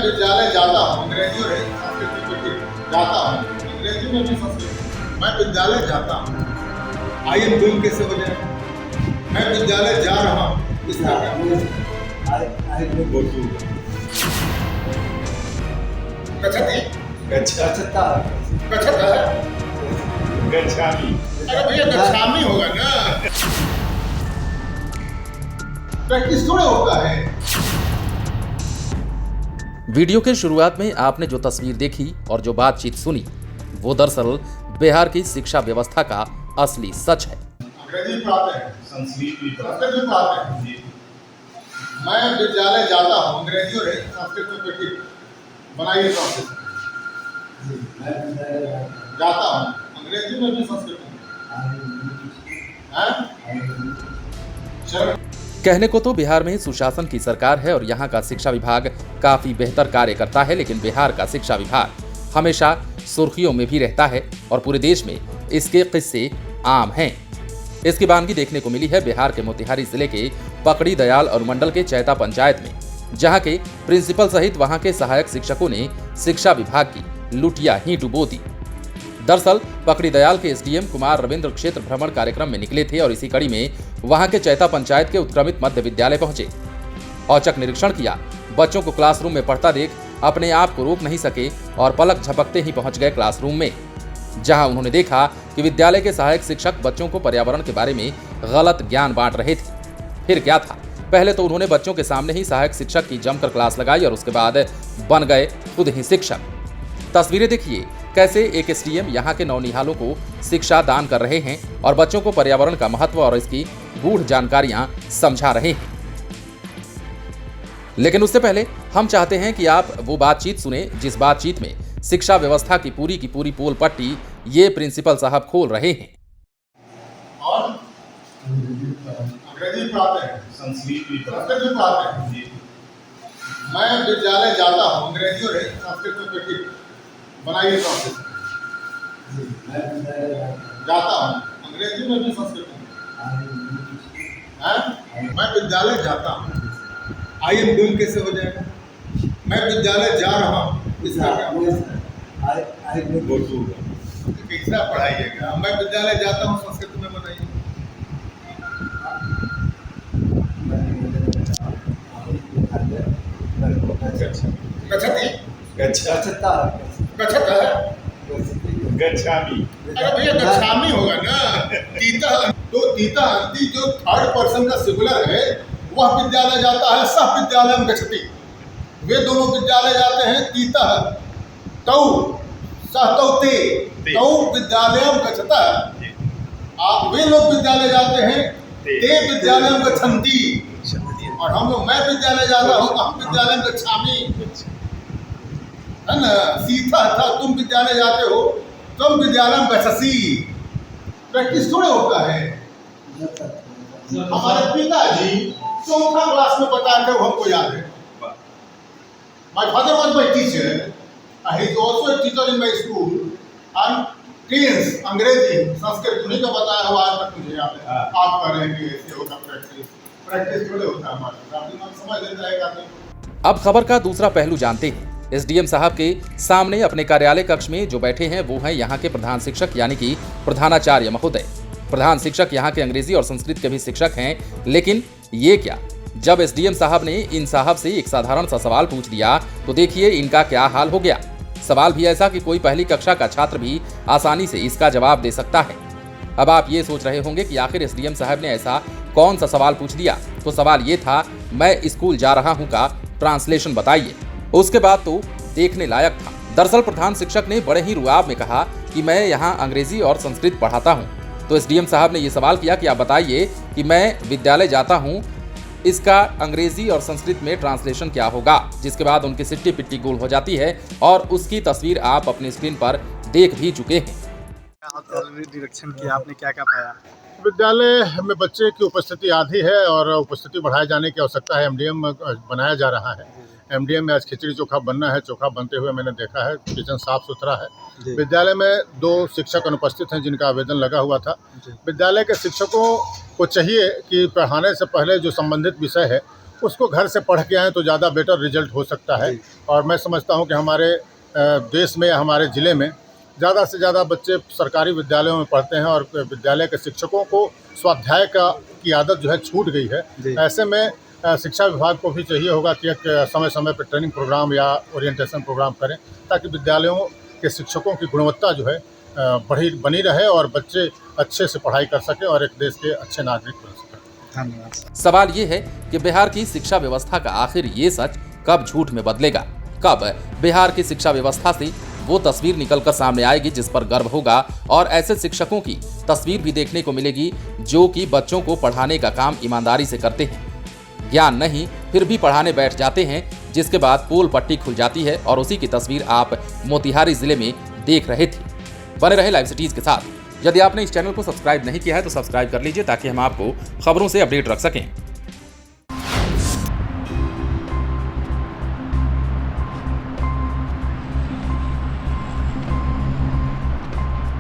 विद्यालय जाता हूँ, अंग्रेजी और संस्कृत में जाता हूँ, अंग्रेजी में भी संस्कृत। मैं विद्यालय जाता हूँ, आई एम गोइंग कैसे हो जाए? मैं विद्यालय जा रहा हूँ, इसका क्या? गच्छति गच्छता है। गच्छामि। अरे भैया गच्छामि होगा ना, प्रैक्टिस थोड़ा होता है। वीडियो के शुरुआत में आपने जो तस्वीर देखी और जो बातचीत सुनी वो दरअसल बिहार की शिक्षा व्यवस्था का असली सच है। अंग्रेजी पढ़ाते हैं, संस्कृत भी संस्कृत भी पढ़ाते हैं। जी। मैं विद्यालय जाता हूँ, अंग्रेजी और संस्कृत में प्रैक्टिस बनाइए। संस्कृत जाता हूँ, अंग्रेजी में भी संस्कृत में। कहने को तो बिहार में सुशासन की सरकार है और यहाँ का शिक्षा विभाग काफी बेहतर कार्य करता है, लेकिन बिहार का शिक्षा विभाग हमेशा सुर्खियों में भी रहता है और पूरे देश में इसके किस्से आम हैं। इसकी बानगी देखने को मिली है बिहार के मोतिहारी जिले के पकड़ी दयाल अनुमंडल के चैता पंचायत में, जहाँ के प्रिंसिपल सहित वहाँ के सहायक शिक्षकों ने शिक्षा विभाग की लुटिया ही डुबो दी। दरअसल पकड़ी दयाल के एसडीएम कुमार रविंद्र क्षेत्र भ्रमण कार्यक्रम में निकले थे और इसी कड़ी में वहां के चैता पंचायत के उत्क्रमित मध्य विद्यालय पहुंचे। औचक निरीक्षण किया, बच्चों को क्लासरूम में पढ़ता देख अपने आप को रोक नहीं सके और पलक झपकते ही पहुंच गए क्लासरूम में, जहां उन्होंने देखा कि विद्यालय के सहायक शिक्षक बच्चों को पर्यावरण के बारे में गलत ज्ञान बांट रहे थे। फिर क्या था, पहले तो उन्होंने बच्चों के सामने ही सहायक शिक्षक की जमकर क्लास लगाई और उसके बाद बन गए खुद ही शिक्षक। तस्वीरें देखिए कैसे एक एसडीएम यहाँ के नौनिहालों को शिक्षा दान कर रहे हैं और बच्चों को पर्यावरण का महत्व और इसकी गूढ़ जानकारियां समझा रहे हैं। लेकिन उससे पहले हम चाहते हैं कि आप वो बातचीत सुने जिस बातचीत में शिक्षा व्यवस्था की पूरी पोल पट्टी ये प्रिंसिपल साहब खोल रहे हैं। और अंग्रेजी पढ़ाते हैं, संस्कृत भी संस्कृत भी पढ़ाते हैं। जी। मैं विद्यालय जाता हूँ, अंग्रेजी और संस्कृत में प्रैक्टिस बनाइए। संस्कृत जाता हूँ, अंग्रेजी में भी संस्कृत में। मैं विद्यालय जाता हूँ, आई एम गोइंग कैसे हो जाएगा? मैं विद्यालय जा रहा हूँ, इसका क्या? कैसा पढ़ाइएगा? मैं विद्यालय जाता हूँ, संस्कृत में बनाइए। गच्छति गच्छता है। गच्छामि। अरे भैया गच्छामि होगा ना, तीता। तो तीता अंति जो थर्ड पर्सन का सिंगुलर है वह विद्यालय जाता है, सह विद्यालय में गच्छति। वे दोनों विद्यालय जाते हैं, तीता तौ सह तौ ते तौ विद्यालय में गच्छता। आप वे लोग विद्यालय जाते हैं, ते विद्यालय में गच्छन्ति। और हम लोग मैं विद्यालय जाता हूँ, हम विद्यालय में गच्छामि, है ना। सीधा था, तुम विद्यालय जाते हो, तुम विद्यालय में गच्छसि। प्रैक्टिस थोड़े होता है। हमारे पिताजी चौथा क्लास में बताए थे, वो हमको याद है। My father was my teacher, he is also a teacher in my school and tense Angrezi Sanskrit उन्हीं का बताया हुआ आज तक मुझे याद है। आप करेंगे ऐसे होगा प्रैक्टिस थोड़े होता है हमारे, आप दिमाग समझ लेता है आदमी। अब खबर का दूसरा पहलू जानते हैं। एसडीएम साहब के सामने अपने कार्यालय कक्ष में जो बैठे हैं वो हैं यहाँ के प्रधान शिक्षक यानी कि प्रधानाचार्य महोदय। प्रधान शिक्षक यहाँ के अंग्रेजी और संस्कृत के भी शिक्षक हैं। लेकिन ये क्या, जब एसडीएम साहब ने इन साहब से एक साधारण सा सवाल पूछ दिया तो देखिए इनका क्या हाल हो गया। सवाल भी ऐसा कि कोई पहली कक्षा का छात्र भी आसानी से इसका जवाब दे सकता है। अब आप ये सोच रहे होंगे कि आखिर एसडीएम साहब ने ऐसा कौन सा सवाल पूछ दिया। तो सवाल ये था, मैं स्कूल जा रहा हूँ का ट्रांसलेशन बताइए। उसके बाद तो देखने लायक था। दरअसल प्रधान शिक्षक ने बड़े ही रुआब में कहा कि मैं यहाँ अंग्रेजी और संस्कृत पढ़ाता हूँ। तो एसडीएम साहब ने ये सवाल किया कि आप बताइए कि मैं विद्यालय जाता हूँ, इसका अंग्रेजी और संस्कृत में ट्रांसलेशन क्या होगा। जिसके बाद उनकी सिट्टी पिट्टी गोल हो जाती है और उसकी तस्वीर आप अपनी स्क्रीन पर देख भी चुके हैं। निरीक्षण किया आपने, क्या क्या पाया? विद्यालय में बच्चे की उपस्थिति आधी है और उपस्थिति बढ़ाए जाने की आवश्यकता है। एमडीएम बनाया जा रहा है। एमडीएम में आज खिचड़ी चोखा बनना है। चोखा बनते हुए मैंने देखा है, किचन साफ सुथरा है। विद्यालय में 2 शिक्षक अनुपस्थित हैं जिनका आवेदन लगा हुआ था। विद्यालय के शिक्षकों को चाहिए कि पढ़ाने से पहले जो संबंधित विषय है उसको घर से पढ़ के आएँ तो ज़्यादा बेटर रिजल्ट हो सकता है। और मैं समझता हूँ कि हमारे देश में, हमारे ज़िले में ज़्यादा से ज़्यादा बच्चे सरकारी विद्यालयों में पढ़ते हैं और विद्यालय के शिक्षकों को स्वाध्याय की आदत जो है छूट गई है। ऐसे में शिक्षा विभाग को भी चाहिए होगा कि एक समय समय पर ट्रेनिंग प्रोग्राम या ओरिएंटेशन प्रोग्राम करें, ताकि विद्यालयों के शिक्षकों की गुणवत्ता जो है बनी रहे और बच्चे अच्छे से पढ़ाई कर सकें और एक देश के अच्छे नागरिक बन सकें। धन्यवाद। सवाल ये है कि बिहार की शिक्षा व्यवस्था का आखिर ये सच कब झूठ में बदलेगा? कब बिहार की शिक्षा व्यवस्था से वो तस्वीर निकलकर सामने आएगी जिस पर गर्व होगा, और ऐसे शिक्षकों की तस्वीर भी देखने को मिलेगी जो कि बच्चों को पढ़ाने का काम ईमानदारी से करते हैं, ज्ञान नहीं फिर भी पढ़ाने बैठ जाते हैं, जिसके बाद पोल पट्टी खुल जाती है और उसी की तस्वीर आप मोतिहारी जिले में देख रहे थे। बने रहे लाइव सिटीज के साथ। यदि आपने इस चैनल को सब्सक्राइब नहीं किया है तो सब्सक्राइब कर लीजिए ताकि हम आपको खबरों से अपडेट रख सकें।